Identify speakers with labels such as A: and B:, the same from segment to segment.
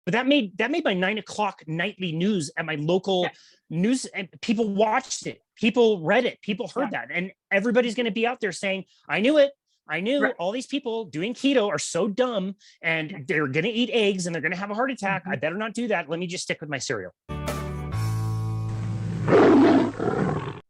A: But that made my 9 o'clock nightly news at my local news, and people watched it, people read it, people heard that, and everybody's going to be out there saying, I knew it. I knew all these people doing keto are so dumb and they're going to eat eggs and they're going to have a heart attack. I better not do that. Let me just stick with my cereal.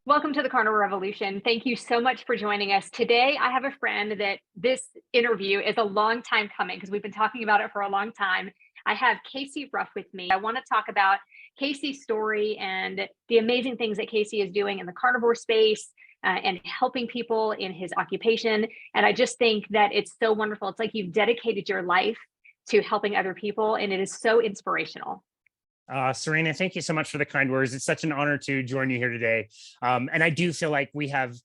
B: Welcome to the Carnivore Revolution. Thank you so much for joining us. Today, I have a friend that this interview is a long time coming because we've been talking about it for a long time. I have Casey Ruff with me. I want to talk about Casey's story and the amazing things that Casey is doing in the carnivore space and helping people in his occupation. And I just think that it's so wonderful. It's like you've dedicated your life to helping other people, and it is so inspirational.
A: Serena, thank you so much for the kind words. It's such an honor to join you here today. And I do feel like we have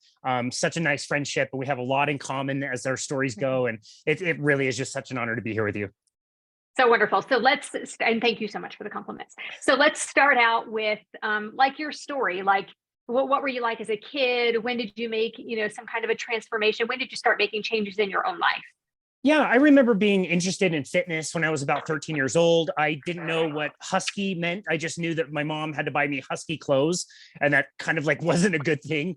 A: such a nice friendship, and we have a lot in common as our stories go. And it really is just such an honor to be here with you.
B: So wonderful. So and thank you so much for the compliments. So let's start out with like your story. Like, what were you like as a kid? When did you make, some kind of a transformation? When did you start making changes in your own life?
A: Yeah, I remember being interested in fitness when I was about 13 years old. I didn't know what husky meant. I just knew that my mom had to buy me husky clothes, and that kind of like wasn't a good thing.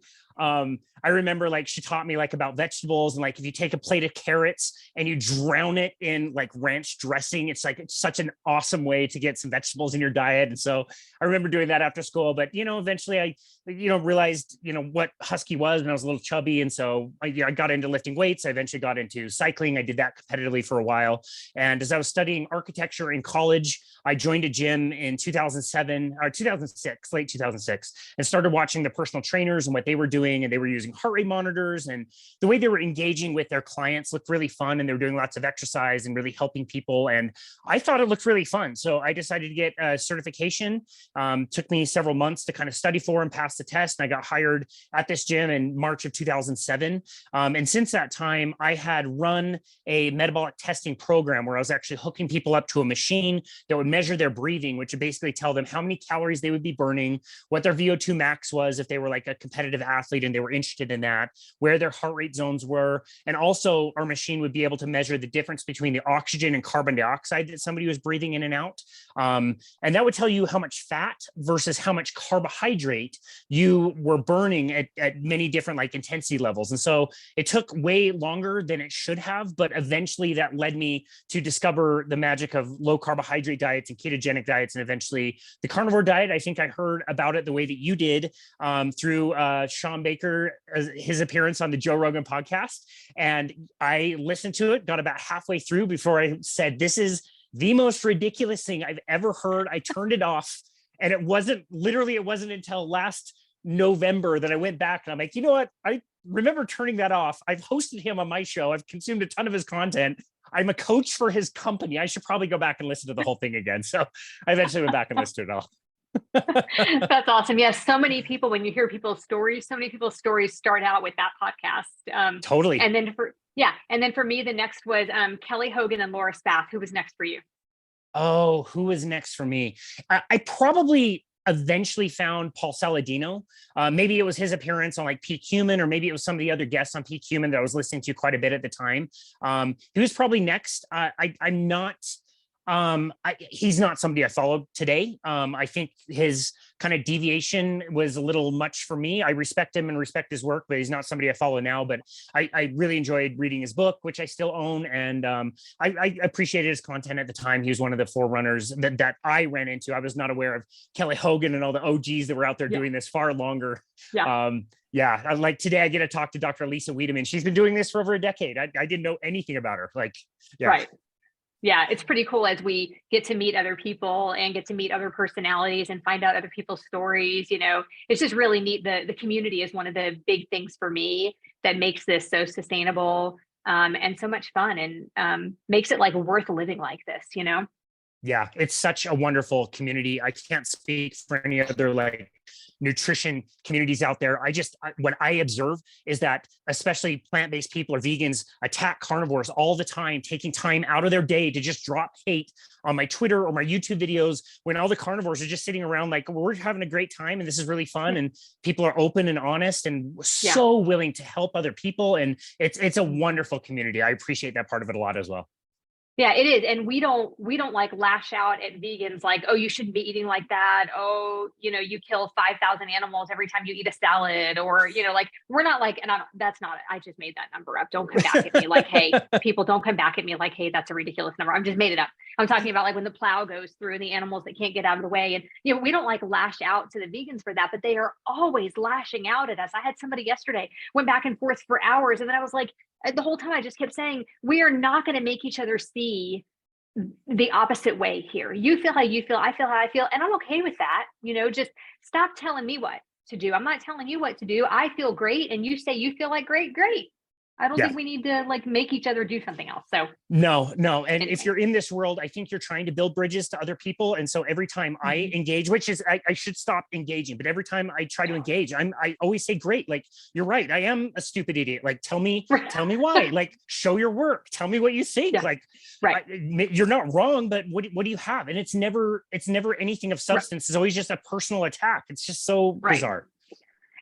A: I remember like she taught me like about vegetables, and like if you take a plate of carrots and you drown it in like ranch dressing, it's such an awesome way to get some vegetables in your diet. And so I remember doing that after school. But eventually I realized what husky was when I was a little chubby, and so I got into lifting weights. I eventually got into cycling. I did that competitively for a while. And as I was studying architecture in college, I joined a gym in 2007 or 2006, late 2006, and started watching the personal trainers and what they were doing. And they were using heart rate monitors, and the way they were engaging with their clients looked really fun. And they were doing lots of exercise and really helping people. And I thought it looked really fun. So I decided to get a certification. Took me several months to kind of study for and pass the test. And I got hired at this gym in March of 2007. And since that time, I had run a metabolic testing program where I was actually hooking people up to a machine that would measure their breathing, which would basically tell them how many calories they would be burning, what their VO2 max was if they were like a competitive athlete and they were interested in that, where their heart rate zones were. And also our machine would be able to measure the difference between the oxygen and carbon dioxide that somebody was breathing in and out. And that would tell you how much fat versus how much carbohydrate you were burning at many different like intensity levels. And so it took way longer than it should have, but eventually that led me to discover the magic of low carbohydrate diets and ketogenic diets, and eventually the carnivore diet. I think I heard about it the way that you did through Sean Baker, his appearance on the Joe Rogan podcast. And I listened to it, got about halfway through before I said, this is the most ridiculous thing I've ever heard. I turned it off. And it wasn't until last November that I went back and I'm like, you know what? I remember turning that off. I've hosted him on my show. I've consumed a ton of his content. I'm a coach for his company. I should probably go back and listen to the whole thing again. So I eventually went back and listened to it all.
B: That's awesome. Yes. So many people, when you hear people's stories, so many people's stories start out with that podcast.
A: Totally.
B: And then for me, the next was Kelly Hogan and Laura Spath. Who was next for you?
A: Oh, who was next for me? I probably eventually found Paul Saladino. Maybe it was his appearance on like Peak Human, or maybe it was some of the other guests on Peak Human that I was listening to quite a bit at the time. He was probably next. I'm not, he's not somebody I followed today. I think his kind of deviation was a little much for me. I respect him and respect his work, but he's not somebody I follow now. But I really enjoyed reading his book, which I still own. And I appreciated his content at the time. He was one of the forerunners that I ran into. I was not aware of Kelly Hogan and all the OGs that were out there doing this far longer. Like today I get to talk to Dr. Lisa Wiedemann. She's been doing this for over a decade. I didn't know anything about her.
B: Right. Yeah, it's pretty cool as we get to meet other people and get to meet other personalities and find out other people's stories. It's just really neat. The community is one of the big things for me that makes this so sustainable and so much fun, and makes it like worth living like this,
A: Yeah, it's such a wonderful community. I can't speak for any other like nutrition communities out there. What I observe is that especially plant-based people or vegans attack carnivores all the time, taking time out of their day to just drop hate on my Twitter or my YouTube videos, when all the carnivores are just sitting around like, we're having a great time and this is really fun, and people are open and honest and so willing to help other people. And it's a wonderful community. I appreciate that part of it a lot as well.
B: Yeah, it is. And we don't like lash out at vegans like, oh, you shouldn't be eating like that. Oh, you kill 5,000 animals every time you eat a salad, or, like, we're not like, and that's not it. I just made that number up. Don't come back at me like, hey, people don't come back at me like, hey, that's a ridiculous number. I'm just made it up. I'm talking about like when the plow goes through and the animals that can't get out of the way. And, we don't like lash out to the vegans for that, but they are always lashing out at us. I had somebody yesterday went back and forth for hours. And then I was like, the whole time I just kept saying, we are not going to make each other see the opposite way here. You feel how you feel, I feel how I feel, and I'm okay with that. Just stop telling me what to do. I'm not telling you what to do. I feel great, and you say you feel like great. I don't think we need to like make each other do something else. So
A: no. And if you're in this world, I think you're trying to build bridges to other people. And so every time I engage, which is, I should stop engaging, but every time I try to engage, I always say, great. Like, you're right. I am a stupid idiot. Like, tell me why, like, show your work. Tell me what you think. Yeah. Like, you're not wrong, but what do you have? And it's never anything of substance. Right. It's always just a personal attack. It's just so bizarre.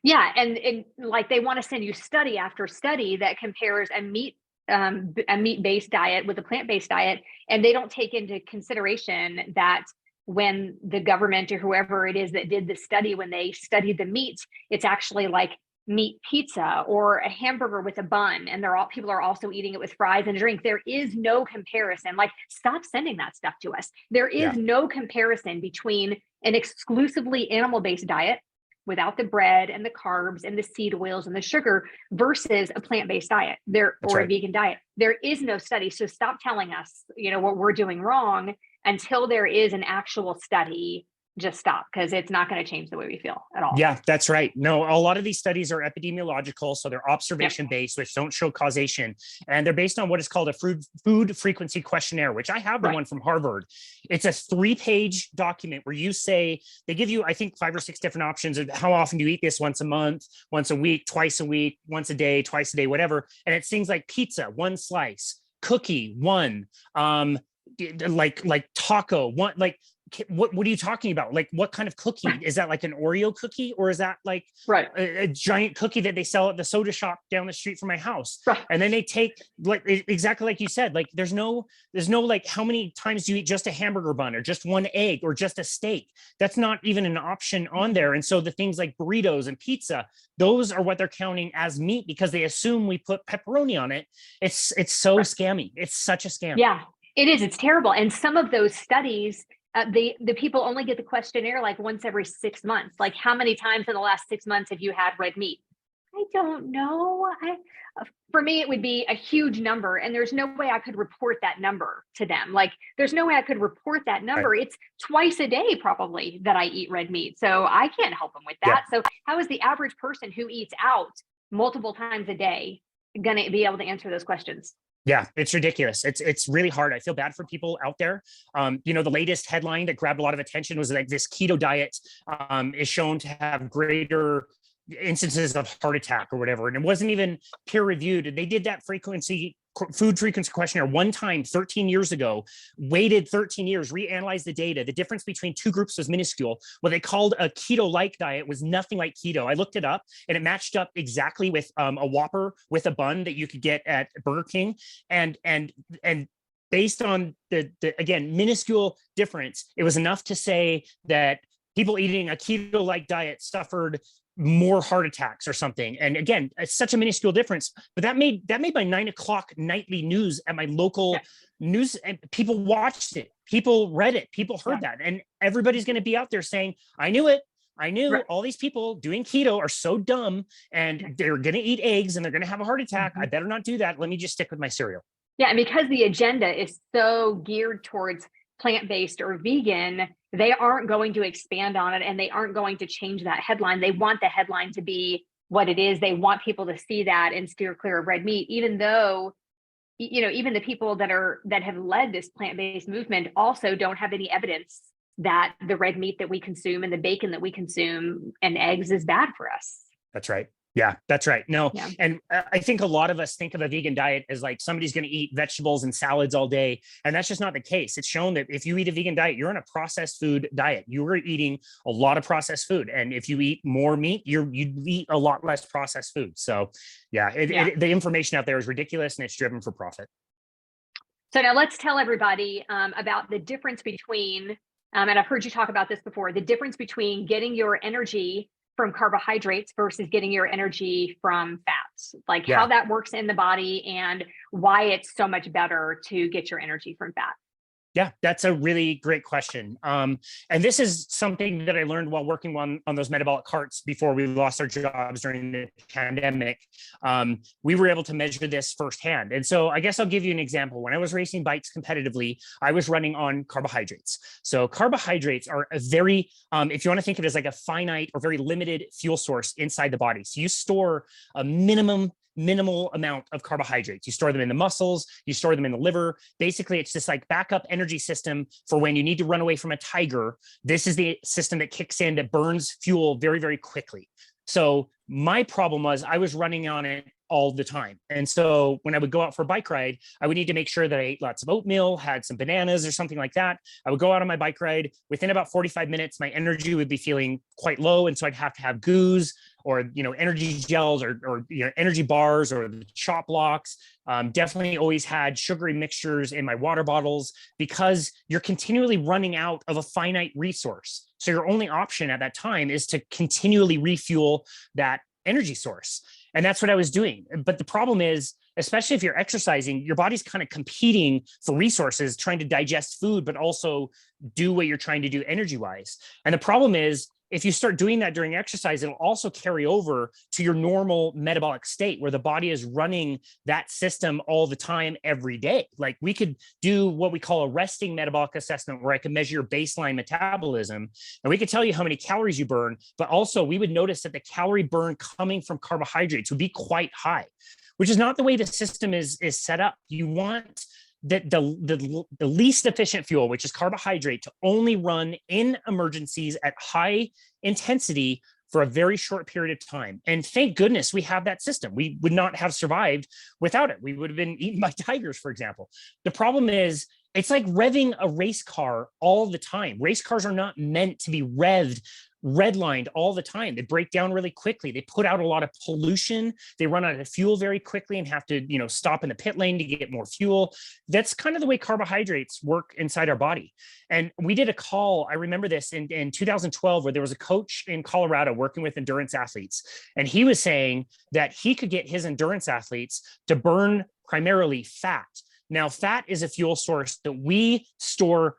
B: Yeah. And like, they want to send you study after study that compares a meat-based diet with a plant-based diet. And they don't take into consideration that when the government or whoever it is that did the study, when they studied the meat, it's actually like meat pizza or a hamburger with a bun. And people are also eating it with fries and a drink. There is no comparison. Like, stop sending that stuff to us. There is no comparison between an exclusively animal-based diet without the bread and the carbs and the seed oils and the sugar versus a plant-based diet or a vegan diet. There is no study. So stop telling us, what we're doing wrong until there is an actual study. Just stop, because it's not going to change the way we feel at all.
A: Yeah, that's right. No, a lot of these studies are epidemiological. So they're observation-based, which don't show causation. And they're based on what is called a food frequency questionnaire, which I have the one from Harvard. It's a 3-page document where they give you, I think, 5 or 6 different options of how often do you eat this: once a month, once a week, twice a week, once a day, twice a day, whatever. And it's things like pizza, 1 slice, cookie, 1, like taco, 1, like, what are you talking about? Like, what kind of cookie? Is that like an Oreo cookie, or is that like a giant cookie that they sell at the soda shop down the street from my house? And then they take, like, exactly like you said, like, there's no like, how many times do you eat just a hamburger bun or just 1 egg or just a steak? That's not even an option on there. And so the things like burritos and pizza, those are what they're counting as meat because they assume we put pepperoni on it. It's so scammy. It's such a scam.
B: Yeah, it is. It's terrible. And some of those studies, the people only get the questionnaire like once every 6 months. Like, how many times in the last 6 months have you had red meat? I don't know. For me, it would be a huge number, and there's no way I could report that number to them. Like, there's no way I could report that number. It's twice a day probably that I eat red meat. So I can't help them with that. So how is the average person who eats out multiple times a day going to be able to answer those questions?
A: Yeah, it's ridiculous. It's really hard. I feel bad for people out there. The latest headline that grabbed a lot of attention was like this keto diet is shown to have greater instances of heart attack or whatever. And it wasn't even peer reviewed. They did that food frequency questionnaire one time 13 years ago, waited 13 years, reanalyzed the data. The difference between 2 groups was minuscule. What they called a keto-like diet was nothing like keto. I looked it up and it matched up exactly with a Whopper with a bun that you could get at Burger King. And based on the again, minuscule difference, it was enough to say that people eating a keto-like diet suffered more heart attacks or something. And again, it's such a minuscule difference, but that made my 9 o'clock nightly news at my local news, and people watched it, people read it, people heard that. And everybody's going to be out there saying, I knew it. I knew all these people doing keto are so dumb and they're going to eat eggs and they're going to have a heart attack. I better not do that. Let me just stick with my cereal.
B: Yeah. And because the agenda is so geared towards plant-based or vegan, they aren't going to expand on it, and they aren't going to change that headline. They want the headline to be what it is. They want people to see that and steer clear of red meat, even though, even the people that have led this plant-based movement also don't have any evidence that the red meat that we consume and the bacon that we consume and eggs is bad for us.
A: That's right. Yeah, that's right. No. Yeah. And I think a lot of us think of a vegan diet as like somebody's going to eat vegetables and salads all day. And that's just not the case. It's shown that if you eat a vegan diet, you're on a processed food diet. You are eating a lot of processed food. And if you eat more meat, you eat a lot less processed food. So the information out there is ridiculous and it's driven for profit.
B: So now let's tell everybody about the difference between, and I've heard you talk about this before, the difference between getting your energy from carbohydrates versus getting your energy from fats, like how that works in the body and why it's so much better to get your energy from fat.
A: Yeah, that's a really great question. And this is something that I learned while working on those metabolic carts before we lost our jobs during the pandemic. We were able to measure this firsthand. And so I guess I'll give you an example. When I was racing bikes competitively, I was running on carbohydrates. So carbohydrates are a very, if you want to think of it as like a finite or very limited fuel source inside the body. So you store a minimal amount of carbohydrates. You store them in the muscles, you store them in the liver. Basically, it's this like backup energy system for when you need to run away from a tiger. This is the system that kicks in that burns fuel very, very quickly. So my problem was I was running on it all the time. And so when I would go out for a bike ride, I would need to make sure that I ate lots of oatmeal, had some bananas or something like that. I would go out on my bike ride. Within about 45 minutes, my energy would be feeling quite low. And so I'd have to have goos or, energy gels or energy bars or the chop blocks. Definitely always had sugary mixtures in my water bottles because you're continually running out of a finite resource. So your only option at that time is to continually refuel that energy source. And that's what I was doing. But the problem is, especially if you're exercising, your body's kind of competing for resources, trying to digest food, but also do what you're trying to do energy wise. And the problem is, if you start doing that during exercise, it'll also carry over to your normal metabolic state where the body is running that system all the time, every day. Like we could do what we call a resting metabolic assessment where I can measure your baseline metabolism and we could tell you how many calories you burn, but also we would notice that the calorie burn coming from carbohydrates would be quite high, which is not the way the system is set up. You want that the least efficient fuel, which is carbohydrate, to only run in emergencies at high intensity for a very short period of time. And thank goodness we have that system. We would not have survived without it. We would have been eaten by tigers, for example. The problem is it's like revving a race car all the time. Race cars are not meant to be redlined all the time. They break down really quickly. They put out a lot of pollution. They run out of fuel very quickly and have to, stop in the pit lane to get more fuel. That's kind of the way carbohydrates work inside our body. And we did a call, I remember this in 2012, where there was a coach in Colorado working with endurance athletes. And he was saying that he could get his endurance athletes to burn primarily fat. Now, fat is a fuel source that we store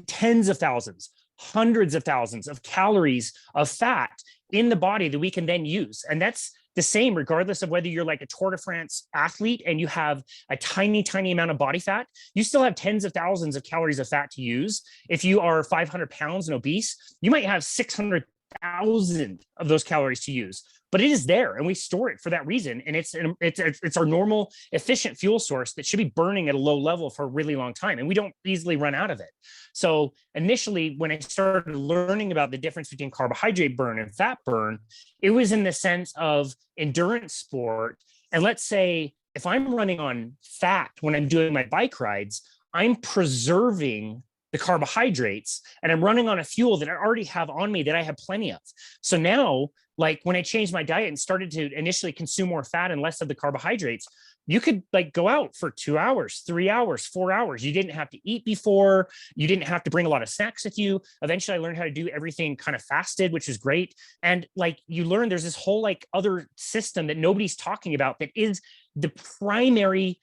A: tens of thousands, hundreds of thousands of calories of fat in the body that we can then use. And that's the same regardless of whether you're like a Tour de France athlete and you have a tiny amount of body fat. You still have tens of thousands of calories of fat to use. If you are 500 pounds and obese, you might have 600,000 of those calories to use. But it is there and we store it for that reason. And it's our normal efficient fuel source that should be burning at a low level for a really long time. And we don't easily run out of it. So initially, when I started learning about the difference between carbohydrate burn and fat burn, it was in the sense of endurance sport. And let's say if I'm running on fat when I'm doing my bike rides, I'm preserving the carbohydrates and I'm running on a fuel that I already have on me that I have plenty of. So now, like when I changed my diet and started to initially consume more fat and less of the carbohydrates, you could like go out for 2 hours, 3 hours, 4 hours. You didn't have to eat before. You didn't have to bring a lot of snacks with you. Eventually I learned how to do everything kind of fasted, which is great. And like you learn there's this whole like other system that nobody's talking about that is the primary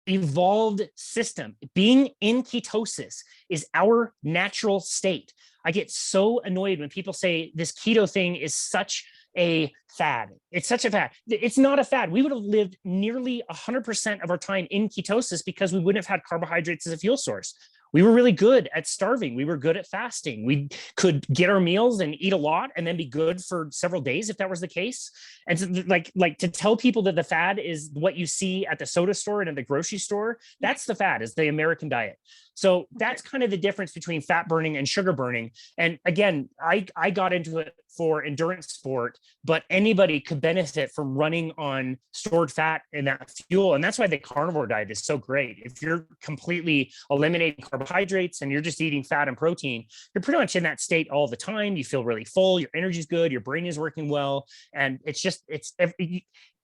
A: evolved system. Being in ketosis is our natural state. I get so annoyed when people say this keto thing is such a fad. It's such a fad. It's not a fad. We would have lived nearly 100% of our time in ketosis because we wouldn't have had carbohydrates as a fuel source. We were really good at starving. We were good at fasting. We could get our meals and eat a lot and then be good for several days if that was the case. And so like to tell people that the fad is what you see at the soda store and at the grocery store, that's the fad, is the American diet. So that's kind of the difference between fat burning and sugar burning. And again, I got into it for endurance sport, but anybody could benefit from running on stored fat in that fuel. And that's why the carnivore diet is so great. If you're completely eliminating carbohydrates and you're just eating fat and protein, you're pretty much in that state all the time. You feel really full, your energy's good, your brain is working well. And it's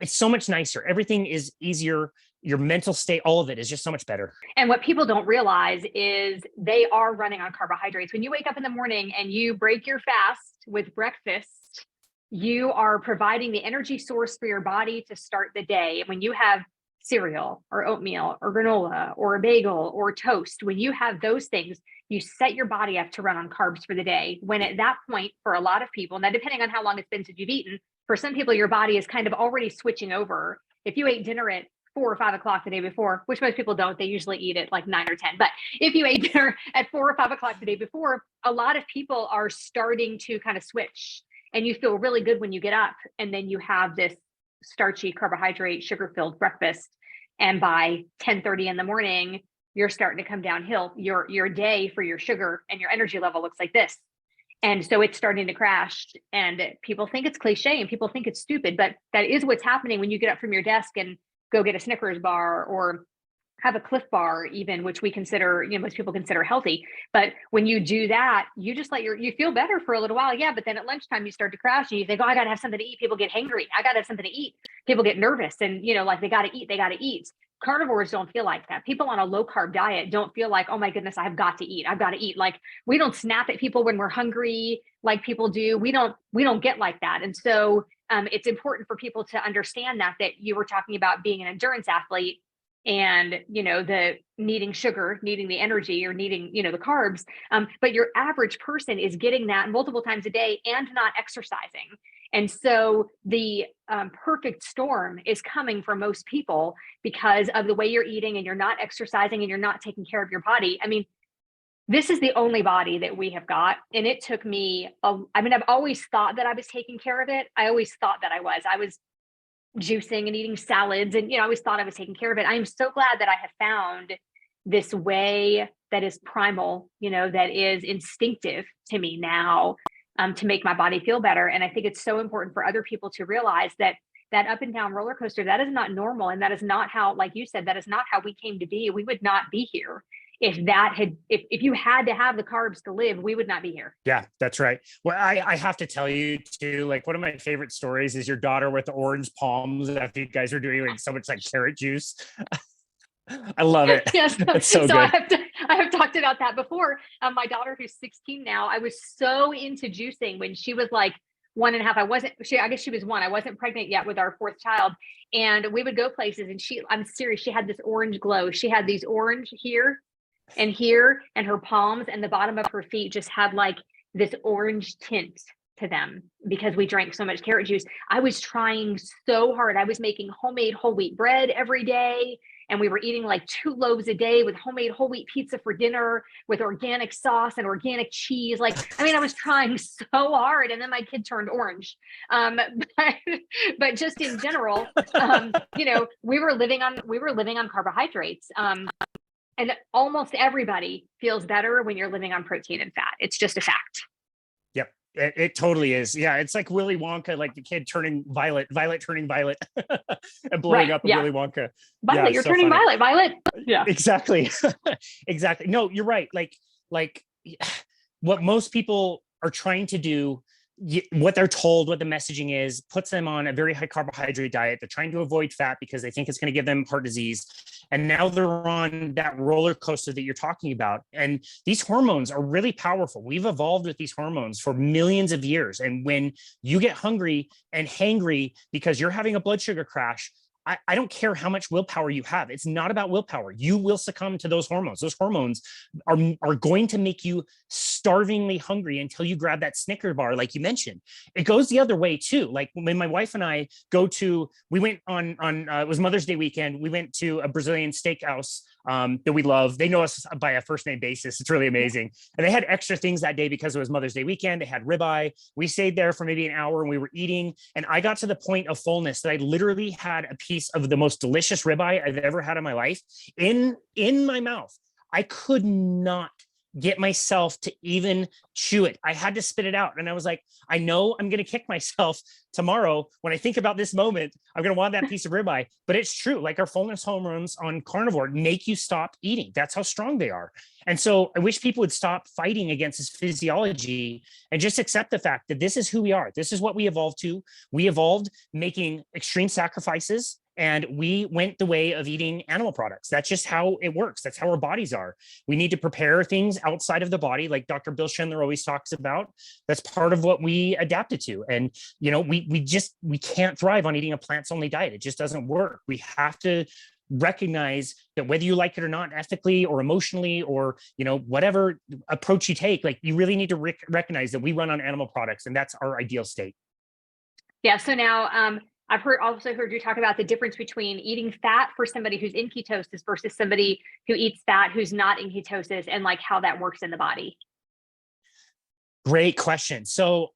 A: so much nicer. Everything is easier. your mental state, all of it is just so much better.
B: And what people don't realize is they are running on carbohydrates. When you wake up in the morning and you break your fast with breakfast, you are providing the energy source for your body to start the day. And when you have cereal or oatmeal or granola or a bagel or toast, when you have those things, you set your body up to run on carbs for the day. When at that point, for a lot of people, now depending on how long it's been since you've eaten, for some people, your body is kind of already switching over. If you ate dinner at 4 or 5 o'clock the day before, which most people don't, they usually eat at like 9 or 10. But if you ate dinner at 4 or 5 o'clock the day before, a lot of people are starting to kind of switch, and you feel really good when you get up, and then you have this starchy carbohydrate, sugar-filled breakfast. And by 10:30 in the morning, you're starting to come downhill. Your day for your sugar and your energy level looks like this. And so it's starting to crash, and people think it's cliche and people think it's stupid, but that is what's happening when you get up from your desk and go get a Snickers bar or have a Cliff Bar, even, which we consider, most people consider healthy. But when you do that, you just you feel better for a little while. Yeah. But then at lunchtime, you start to crash and you think, oh, I got to have something to eat. People get hangry. I got to have something to eat. People get nervous and, like they got to eat. Carnivores don't feel like that. People on a low carb diet don't feel like, oh my goodness, I've got to eat. I've got to eat. Like, we don't snap at people when we're hungry like people do. We don't get like that. And so it's important for people to understand that you were talking about being an endurance athlete and, the needing sugar, needing the energy, or needing, the carbs. But your average person is getting that multiple times a day and not exercising. And so the perfect storm is coming for most people because of the way you're eating and you're not exercising and you're not taking care of your body. I mean, this is the only body that we have got. And it took me, I've always thought that I was taking care of it. I always thought that I was juicing and eating salads. And, I always thought I was taking care of it. I am so glad that I have found this way that is primal, that is instinctive to me now, to make my body feel better. And I think it's so important for other people to realize that up and down roller coaster, that is not normal. And that is not how, like you said, that is not how we came to be. We would not be here if you had to have the carbs to live, we would not be here.
A: Yeah, that's right. Well, I have to tell you too, like, one of my favorite stories is your daughter with the orange palms after you guys were doing like so much like carrot juice. I love it.
B: Yes.
A: It's so good.
B: I have talked about that before. My daughter, who's 16 now, I was so into juicing when she was like 1.5. I guess she was 1. I wasn't pregnant yet with our 4th child. And we would go places and I'm serious. She had this orange glow. She had these orange here, and her palms and the bottom of her feet just had like this orange tint to them because we drank so much carrot juice. I was trying so hard. I was making homemade whole wheat bread every day. And we were eating like 2 loaves a day with homemade whole wheat pizza for dinner with organic sauce and organic cheese. I was trying so hard. And then my kid turned orange. But just in general, we were living on carbohydrates. And almost everybody feels better when you're living on protein and fat. It's just a fact.
A: Yep. It totally is. Yeah. It's like Willy Wonka, like the kid turning violet turning violet and blowing up Willy Wonka.
B: Violet, you're turning funny. Violet. Yeah,
A: exactly. Exactly. No, you're right. Like what most people are trying to do, what they're told, what the messaging is, puts them on a very high carbohydrate diet. They're trying to avoid fat because they think it's going to give them heart disease. And now they're on that roller coaster that you're talking about. And these hormones are really powerful. We've evolved with these hormones for millions of years. And when you get hungry and hangry because you're having a blood sugar crash, I don't care how much willpower you have. It's not about willpower. You will succumb to those hormones. Those hormones are going to make you starvingly hungry until you grab that Snicker bar, like you mentioned. It goes the other way too. Like when my wife and I we went on it was Mother's Day weekend. We went to a Brazilian steakhouse that we love. They know us by a first name basis. It's really amazing. And they had extra things that day because it was Mother's Day weekend. They had ribeye. We stayed there for maybe an hour and we were eating. And I got to the point of fullness that I literally had a piece of the most delicious ribeye I've ever had in my life in my mouth. I could not get myself to even chew it. I had to spit it out. And I was like, I know I'm going to kick myself tomorrow. When I think about this moment, I'm going to want that piece of ribeye. But it's true. Like our fullness hormones on carnivore make you stop eating. That's how strong they are. And so I wish people would stop fighting against this physiology and just accept the fact that this is who we are. This is what we evolved to. We evolved making extreme sacrifices and we went the way of eating animal products. That's just how it works. That's how our bodies are. We need to prepare things outside of the body, like Dr. Bill Schindler always talks about. That's part of what we adapted to. And, we can't thrive on eating a plants only diet. It just doesn't work. We have to recognize that whether you like it or not, ethically or emotionally, or whatever approach you take, like you really need to recognize that we run on animal products, and that's our ideal state.
B: Yeah. So now I've also heard you talk about the difference between eating fat for somebody who's in ketosis versus somebody who eats fat who's not in ketosis, and like how that works in the body.
A: Great question. So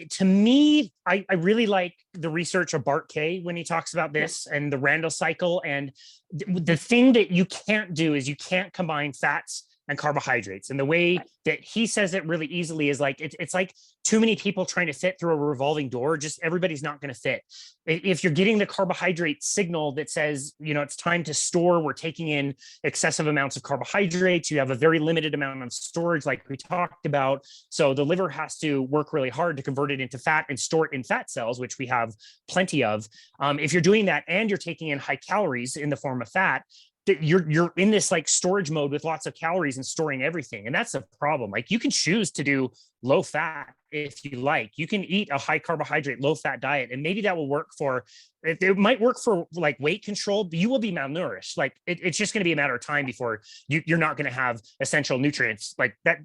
A: to me, I really like the research of Bart Kay when he talks about this and the Randall cycle. And the thing that you can't do is you can't combine fats and carbohydrates. And the way that he says it really easily is like, it's like too many people trying to fit through a revolving door. Just everybody's not going to fit. If you're getting the carbohydrate signal that says, it's time to store, we're taking in excessive amounts of carbohydrates, you have a very limited amount of storage, like we talked about. So the liver has to work really hard to convert it into fat and store it in fat cells, which we have plenty of. If you're doing that and you're taking in high calories in the form of fat, you're in this like storage mode with lots of calories and storing everything. And that's a problem. Like you can choose to do low fat if you like. You can eat a high carbohydrate, low fat diet, and maybe that will work for, it might work for like weight control, but you will be malnourished. Like it's just going to be a matter of time before you're not going to have essential nutrients like that,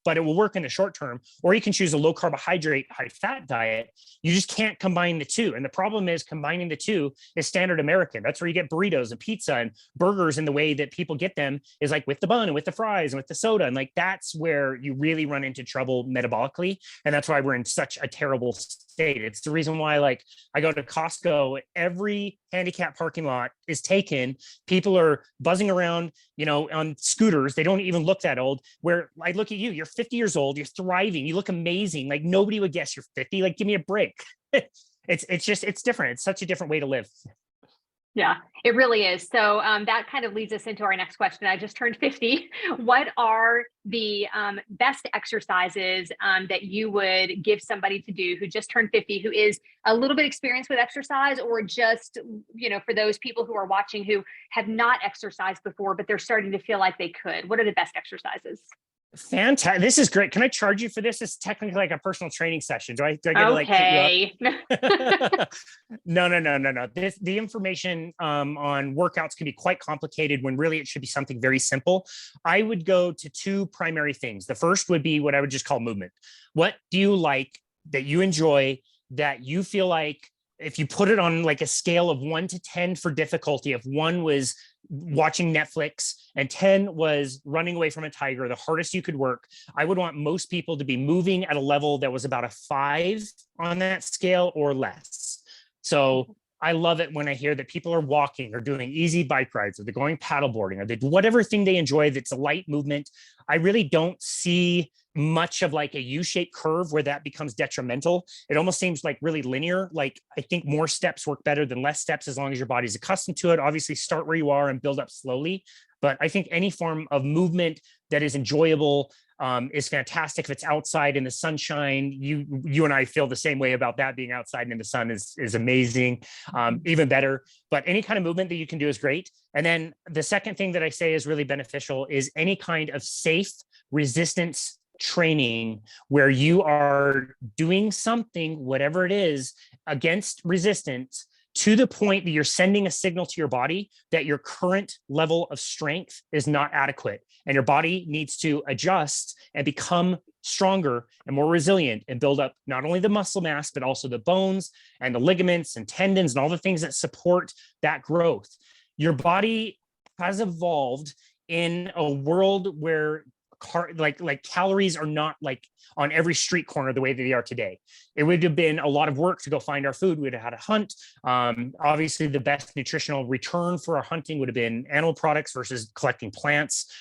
A: but it will work in the short term. Or you can choose a low carbohydrate, high fat diet. You just can't combine the two. And the problem is combining the two is standard American. That's where you get burritos and pizza and burgers, and the way that people get them is like with the bun and with the fries and with the soda. And like, that's where you really run into trouble metabolically. And that's why we're in such a terrible state. It's the reason why, like, I go to Costco, every handicap parking lot is taken. People are buzzing around, on scooters. They don't even look that old. Where I look at you, you're 50 years old, you're thriving, you look amazing. Like nobody would guess you're 50. Like, give me a break. It's different. It's such a different way to live.
B: Yeah, it really is. So that kind of leads us into our next question. I just turned 50. What are the best exercises that you would give somebody to do who just turned 50, who is a little bit experienced with exercise, or just, for those people who are watching who have not exercised before, but they're starting to feel like they could? What are the best exercises?
A: Fantastic. This is great. Can I charge you for this? It's technically like a personal training session. Do I get to like hit you up? No. The information on workouts can be quite complicated when really it should be something very simple. I would go to two primary things. The first would be what I would just call movement. What do you like, that you enjoy, that you feel like if you put it on like a scale of 1 to 10 for difficulty, if 1 was watching Netflix and 10 was running away from a tiger, the hardest you could work, I would want most people to be moving at a level that was about a 5 on that scale or less. So I love it when I hear that people are walking or doing easy bike rides, or they're going paddleboarding, or they do whatever thing they enjoy that's a light movement. I really don't see much of like a U-shaped curve where that becomes detrimental. It almost seems like really linear. Like, I think more steps work better than less steps, as long as your body's accustomed to it. Obviously, start where you are and build up slowly. But I think any form of movement that is enjoyable is fantastic. If it's outside in the sunshine, you and I feel the same way about that. Being outside and in the sun is amazing, even better. But any kind of movement that you can do is great. And then the second thing that I say is really beneficial is any kind of safe resistance training, where you are doing something, whatever it is, against resistance, to the point that you're sending a signal to your body that your current level of strength is not adequate, and your body needs to adjust and become stronger and more resilient and build up not only the muscle mass, but also the bones and the ligaments and tendons and all the things that support that growth. Your body has evolved in a world where calories are not like on every street corner the way that they are today. It would have been a lot of work to go find our food. We'd have had to hunt. Obviously, the best nutritional return for our hunting would have been animal products versus collecting plants.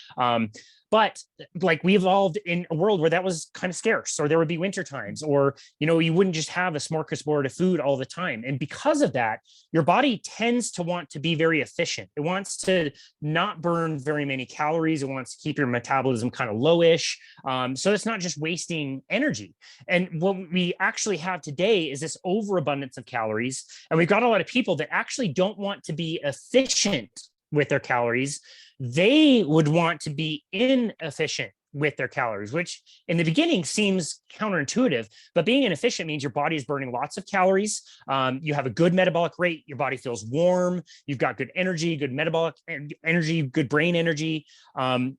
A: But like we evolved in a world where that was kind of scarce, or there would be winter times, or, you wouldn't just have a smorgasbord of food all the time. And because of that, your body tends to want to be very efficient. It wants to not burn very many calories. It wants to keep your metabolism kind of lowish. So it's not just wasting energy. And what we actually have today is this overabundance of calories. And we've got a lot of people that actually don't want to be efficient with their calories. They would want to be inefficient with their calories, which in the beginning seems counterintuitive, but being inefficient means your body is burning lots of calories. You have a good metabolic rate. Your body feels warm. You've got good energy, good metabolic energy, good brain energy. And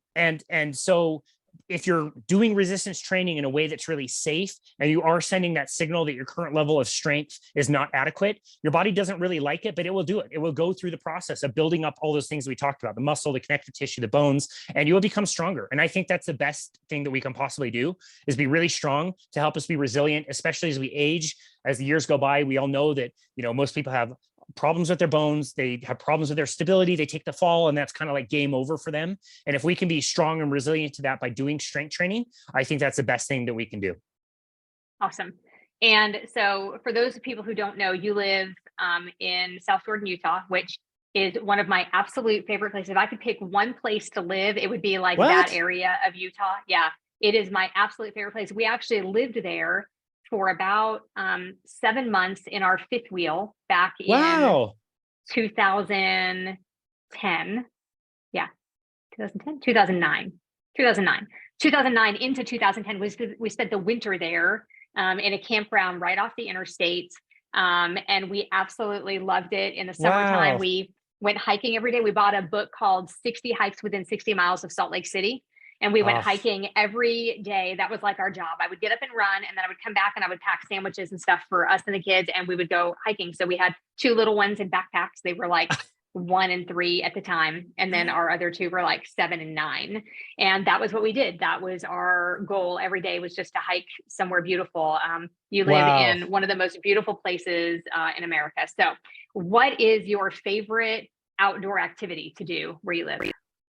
A: so if you're doing resistance training in a way that's really safe, and you are sending that signal that your current level of strength is not adequate, your body doesn't really like it, but it will do it. It will go through the process of building up all those things we talked about, the muscle, the connective tissue, the bones, and you will become stronger. And I think that's the best thing that we can possibly do, is be really strong to help us be resilient, especially as we age. As the years go by, we all know that, most people have problems with their bones, they have problems with their stability, they take the fall, and that's kind of like game over for them. And if we can be strong and resilient to that by doing strength training, I think that's the best thing that we can do.
B: Awesome. And so for those people who don't know, you live in South Jordan, Utah, which is one of my absolute favorite places. If I could pick one place to live, it would be like that area of Utah. Yeah, it is my absolute favorite place. We actually lived there for about 7 months in our fifth wheel back in 2010. Yeah, 2009 into 2010. We spent the winter there in a campground right off the interstate. And we absolutely loved it. In the summertime, we went hiking every day. We bought a book called 60 Hikes Within 60 Miles of Salt Lake City. And we went hiking every day. That was like our job. I would get up and run, and then I would come back and I would pack sandwiches and stuff for us and the kids, and we would go hiking. So we had 2 little ones in backpacks. They were like 1 and 3 at the time. And then our other 2 were like 7 and 9. And that was what we did. That was our goal every day, was just to hike somewhere beautiful. You live in one of the most beautiful places in America. So what is your favorite outdoor activity to do where you live?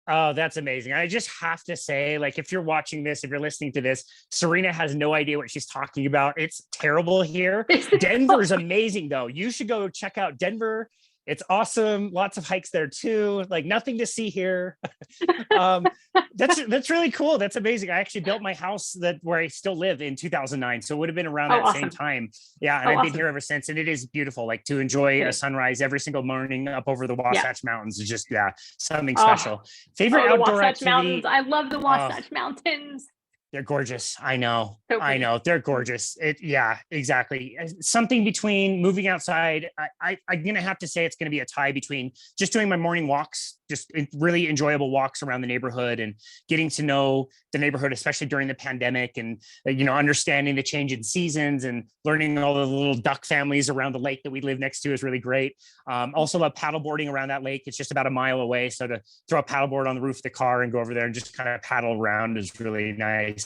A: Oh, that's amazing. I just have to say, like, if you're watching this, if you're listening to this, Serena has no idea what she's talking about. It's terrible here. Denver is amazing, though. You should go check out Denver. It's awesome. Lots of hikes there too. Like, nothing to see here. That's really cool. That's amazing. I actually built my house where I still live in 2009. So it would have been around that same time. Yeah. And I've been here ever since. And it is beautiful. Like, to enjoy a sunrise every single morning up over the Wasatch Mountains is just, something special. Favorite outdoor activity.
B: Mountains. I love the Wasatch Mountains.
A: They're gorgeous. I know.
B: So
A: I know. They're gorgeous. Yeah, exactly. Something between moving outside. I'm going to have to say it's going to be a tie between just doing my morning walks, just really enjoyable walks around the neighborhood, and getting to know the neighborhood, especially during the pandemic, and, understanding the change in seasons and learning all the little duck families around the lake that we live next to is really great. Also love paddleboarding around that lake. It's just about a mile away. So to throw a paddleboard on the roof of the car and go over there and just kind of paddle around is really nice.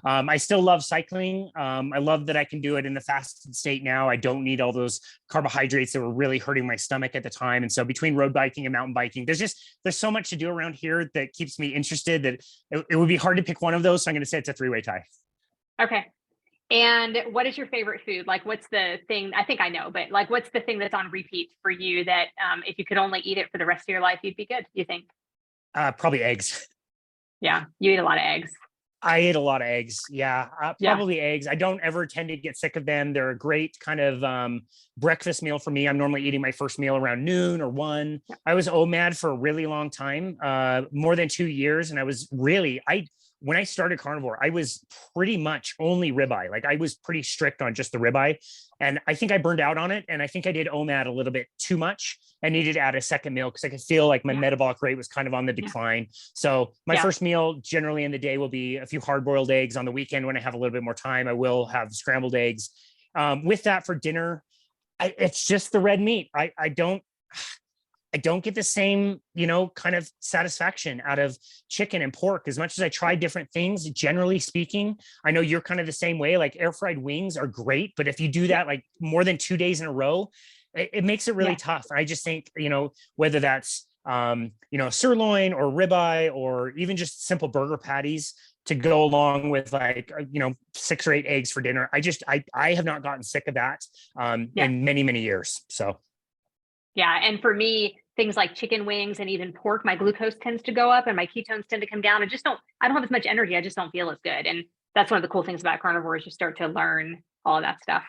A: I still love cycling. I love that I can do it in the fasted state now. I don't need all those carbohydrates that were really hurting my stomach at the time. And so between road biking and mountain biking, there's so much to do around here that keeps me interested that it would be hard to pick one of those. So I'm going to say it's a 3-way tie.
B: Okay. And what is your favorite food? Like, what's the thing? I think I know, but like, what's the thing that's on repeat for you that if you could only eat it for the rest of your life, you'd be good, you think?
A: Probably eggs.
B: Yeah. You eat a lot of eggs.
A: I ate a lot of eggs. Yeah, probably eggs. I don't ever tend to get sick of them. They're a great kind of breakfast meal for me. I'm normally eating my first meal around noon or 1. Yeah. I was OMAD for a really long time, more than 2 years. And I was really, when I started carnivore, I was pretty much only ribeye. Like, I was pretty strict on just the ribeye. And I think I burned out on it. And I think I did OMAD a little bit too much. I needed to add a second meal because I could feel like my metabolic rate was kind of on the decline. So my first meal generally in the day will be a few hard-boiled eggs. On the weekend, when I have a little bit more time, I will have scrambled eggs. With that for dinner, it's just the red meat. I don't get the same, kind of satisfaction out of chicken and pork. As much as I try different things, generally speaking, I know you're kind of the same way. Like, air fried wings are great, but if you do that like more than 2 days in a row, it makes it really tough. I just think, whether that's sirloin or ribeye, or even just simple burger patties to go along with, like, 6 or 8 eggs for dinner. I have not gotten sick of that in many, many years. So.
B: Yeah. And for me, things like chicken wings and even pork, my glucose tends to go up and my ketones tend to come down. I don't have as much energy. I just don't feel as good. And that's one of the cool things about carnivore is you start to learn all of that stuff.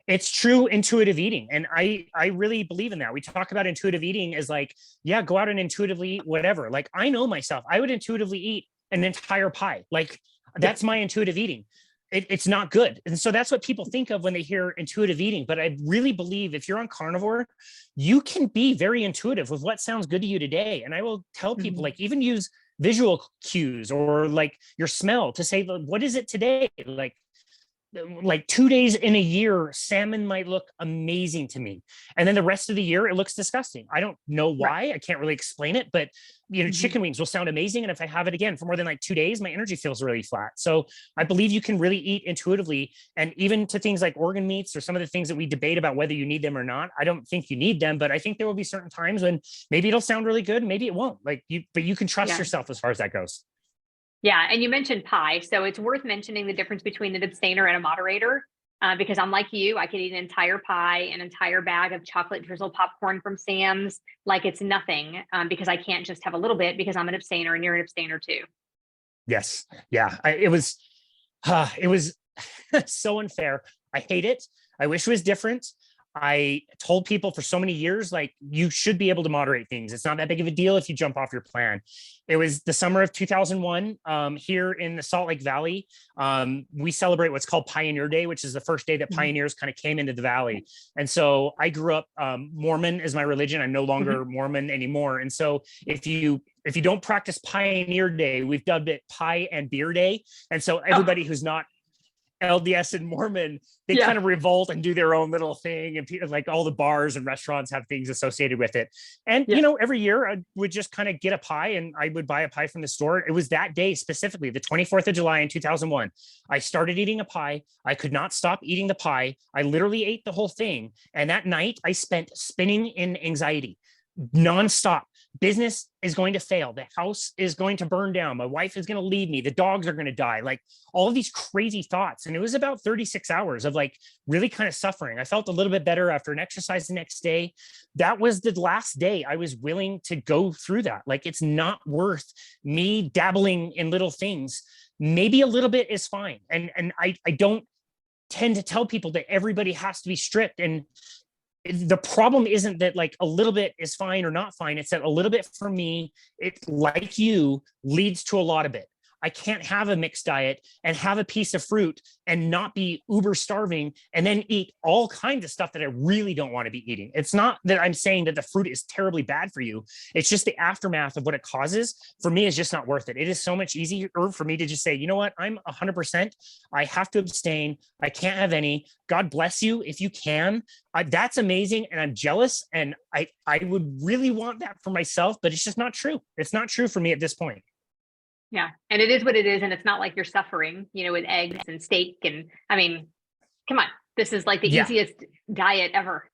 A: It's true intuitive eating. And I really believe in that. We talk about intuitive eating as like, yeah, go out and intuitively eat whatever. Like, I know myself, I would intuitively eat an entire pie. Like, that's my intuitive eating. It's not good. And so that's what people think of when they hear intuitive eating. But I really believe if you're on carnivore, you can be very intuitive with what sounds good to you today. And I will tell people, like, even use visual cues or like your smell to say, what is it today? Like 2 days in a year, salmon might look amazing to me. And then the rest of the year, it looks disgusting. I don't know why. I can't really explain it, but chicken wings will sound amazing. And if I have it again for more than like 2 days, my energy feels really flat. So I believe you can really eat intuitively. And even to things like organ meats or some of the things that we debate about whether you need them or not, I don't think you need them, but I think there will be certain times when maybe it'll sound really good. Maybe it won't, but you can trust yourself as far as that goes.
B: Yeah. And you mentioned pie. So it's worth mentioning the difference between an abstainer and a moderator, because I'm like you, I could eat an entire pie, an entire bag of chocolate drizzle popcorn from Sam's, like it's nothing, because I can't just have a little bit because I'm an abstainer and you're an abstainer too.
A: Yes. Yeah. It was so unfair. I hate it. I wish it was different. I told people for so many years, like, you should be able to moderate things. It's not that big of a deal if you jump off your plan. It was the summer of 2001 here in the Salt Lake Valley. We celebrate what's called Pioneer Day, which is the first day that pioneers kind of came into the valley. And so I grew up, Mormon is my religion. I'm no longer Mormon anymore. And so if you don't practice Pioneer Day, we've dubbed it Pie and Beer Day. And so everybody who's not LDS and Mormon, they kind of revolt and do their own little thing. And like all the bars and restaurants have things associated with it. And, every year I would just kind of get a pie and I would buy a pie from the store. It was that day specifically, the 24th of July in 2001. I started eating a pie. I could not stop eating the pie. I literally ate the whole thing. And that night I spent spinning in anxiety nonstop. Business is going to fail. The house is going to burn down. My wife is going to leave me. The dogs are going to die. Like, all of these crazy thoughts. And it was about 36 hours of like really kind of suffering. I felt a little bit better after an exercise the next day. That was the last day I was willing to go through that. Like, it's not worth me dabbling in little things. Maybe a little bit is fine. And I don't tend to tell people that everybody has to be strict. And the problem isn't that like a little bit is fine or not fine. It's that a little bit for me, it, like you, leads to a lot of it. I can't have a mixed diet and have a piece of fruit and not be uber starving and then eat all kinds of stuff that I really don't want to be eating. It's not that I'm saying that the fruit is terribly bad for you. It's just the aftermath of what it causes for me is just not worth it. It is so much easier for me to just say, you know what, I'm 100%. I have to abstain. I can't have any. God bless you if you can. That's amazing. And I'm jealous. And I would really want that for myself, but it's just not true. It's not true for me at this point.
B: Yeah. And it is what it is. And it's not like you're suffering, with eggs and steak. And I mean, come on, this is like the easiest diet ever.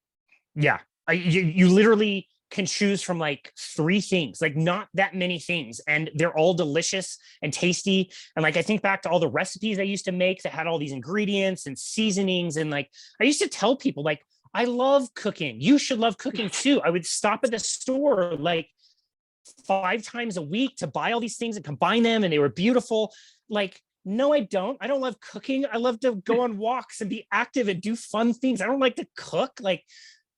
A: Yeah. You literally can choose from like 3 things, like not that many things. And they're all delicious and tasty. And like, I think back to all the recipes I used to make that had all these ingredients and seasonings. And like, I used to tell people like, I love cooking. You should love cooking too. I would stop at the store like 5 times a week to buy all these things and combine them. And they were beautiful. Like, no, I don't. I don't love cooking. I love to go on walks and be active and do fun things. I don't like to cook. Like,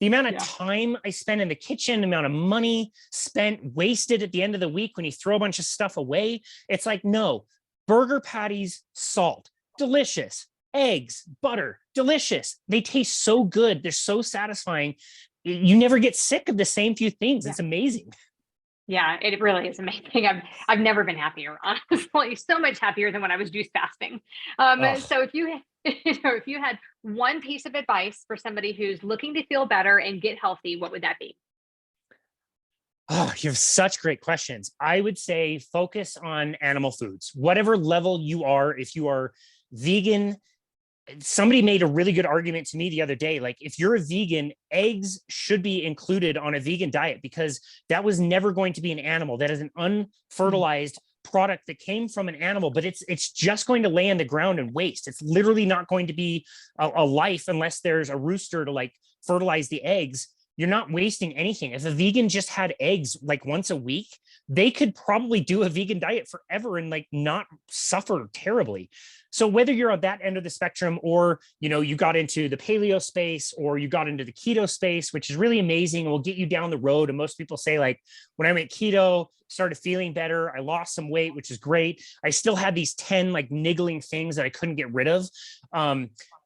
A: the amount of time I spend in the kitchen, the amount of money spent wasted at the end of the week when you throw a bunch of stuff away. It's like, no, burger patties, salt, delicious, eggs, butter, delicious. They taste so good. They're so satisfying. You never get sick of the same few things. It's amazing.
B: Yeah, it really is amazing. I've never been happier, honestly, so much happier than when I was juice fasting. So if you had one piece of advice for somebody who's looking to feel better and get healthy, what would that be?
A: Oh, you have such great questions. I would say focus on animal foods, whatever level you are. If you are vegan, somebody made a really good argument to me the other day. Like, if you're a vegan, eggs should be included on a vegan diet, because that was never going to be an animal. That is an unfertilized product that came from an animal, but it's just going to lay on the ground and waste. It's literally not going to be a life unless there's a rooster to like fertilize the eggs. You're not wasting anything. If a vegan just had eggs like once a week, they could probably do a vegan diet forever and like not suffer terribly. So whether you're on that end of the spectrum, or, you know, you got into the paleo space, or you got into the keto space, which is really amazing, will get you down the road. And most people say, like, when I went keto, started feeling better, I lost some weight, which is great. I still had these 10 like niggling things that I couldn't get rid of.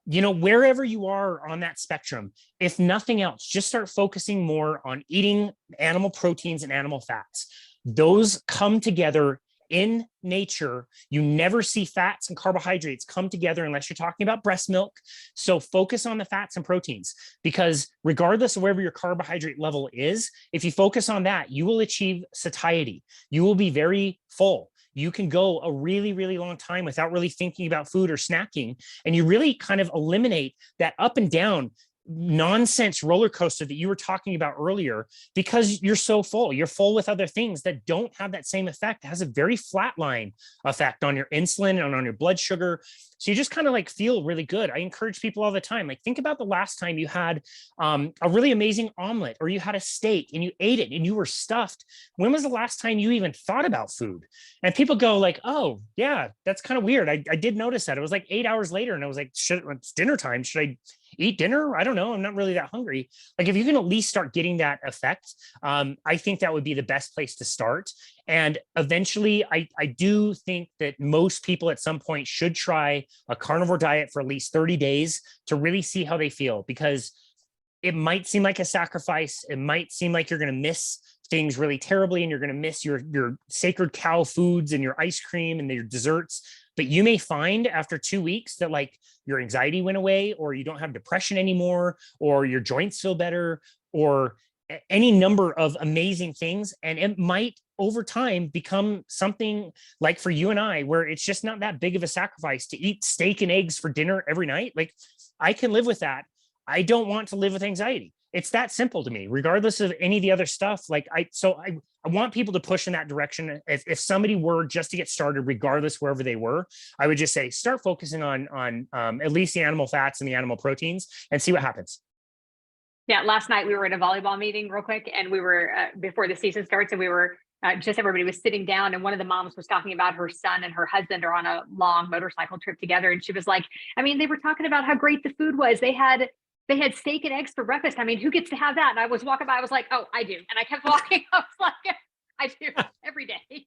A: You know, wherever you are on that spectrum, if nothing else, just start focusing more on eating animal proteins and animal fats. Those come together in nature. You never see fats and carbohydrates come together unless you're talking about breast milk. So focus on the fats and proteins, because regardless of wherever your carbohydrate level is, if you focus on that, you will achieve satiety. You will be very full. You can go a really, really long time without really thinking about food or snacking. And you really kind of eliminate that up and down nonsense roller coaster that you were talking about earlier, because you're so full. You're full with other things that don't have that same effect. It has a very flatline effect on your insulin and on your blood sugar. So you just kind of like feel really good. I encourage people all the time, like, think about the last time you had a really amazing omelet, or you had a steak and you ate it and you were stuffed. When was the last time you even thought about food? And people go like, oh yeah, that's kind of weird. I did notice that. It was like 8 hours later and I was like, it's dinner time. Should I eat dinner? I don't know. I'm not really that hungry. Like, if you can at least start getting that effect, I think that would be the best place to start. And eventually, I do think that most people at some point should try a carnivore diet for at least 30 days to really see how they feel, because it might seem like a sacrifice. It might seem like you're going to miss things really terribly, and you're going to miss your sacred cow foods and your ice cream and your desserts. But you may find after 2 weeks that like your anxiety went away, or you don't have depression anymore, or your joints feel better, or any number of amazing things. And it might over time become something like for you and I, where it's just not that big of a sacrifice to eat steak and eggs for dinner every night. Like, I can live with that. I don't want to live with anxiety. It's that simple to me, regardless of any of the other stuff. Like, I want people to push in that direction. If somebody were just to get started, regardless wherever they were, I would just say, start focusing on at least the animal fats and the animal proteins, and see what happens.
B: Yeah, last night we were at a volleyball meeting real quick, and we were before the season starts, and we were just everybody was sitting down, and one of the moms was talking about her son and her husband are on a long motorcycle trip together, and she was like, I mean, they were talking about how great the food was. They had steak and eggs for breakfast. I mean, who gets to have that? And I was walking by, I was like, oh, I do. And I kept walking. I was like, I do every day.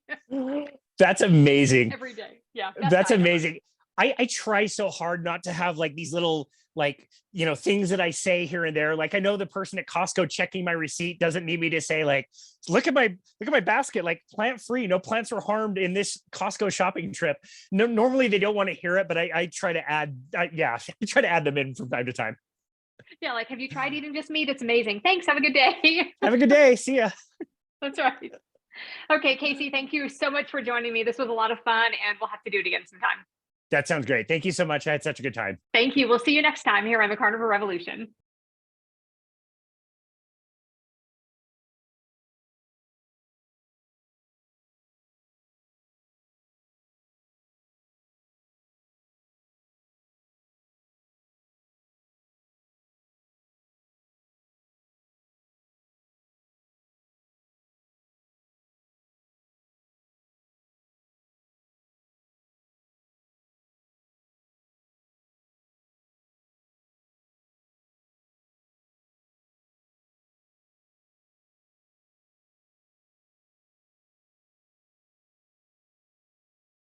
A: That's amazing.
B: Every day. Yeah.
A: That's amazing. I try so hard not to have like these little, like, you know, things that I say here and there. Like, I know the person at Costco checking my receipt doesn't need me to say like, look at my basket, like plant free, no plants were harmed in this Costco shopping trip. No, normally they don't want to hear it, but I try to add, I try to add them in from time to time.
B: Yeah. Like, have you tried eating just meat? It's amazing. Thanks. Have a good day.
A: Have a good day. See ya.
B: That's right. Okay, Casey, thank you so much for joining me. This was a lot of fun, and we'll have to do it again sometime.
A: That sounds great. Thank you so much. I had such a good time.
B: Thank you. We'll see you next time here on the Carnivore Revolution.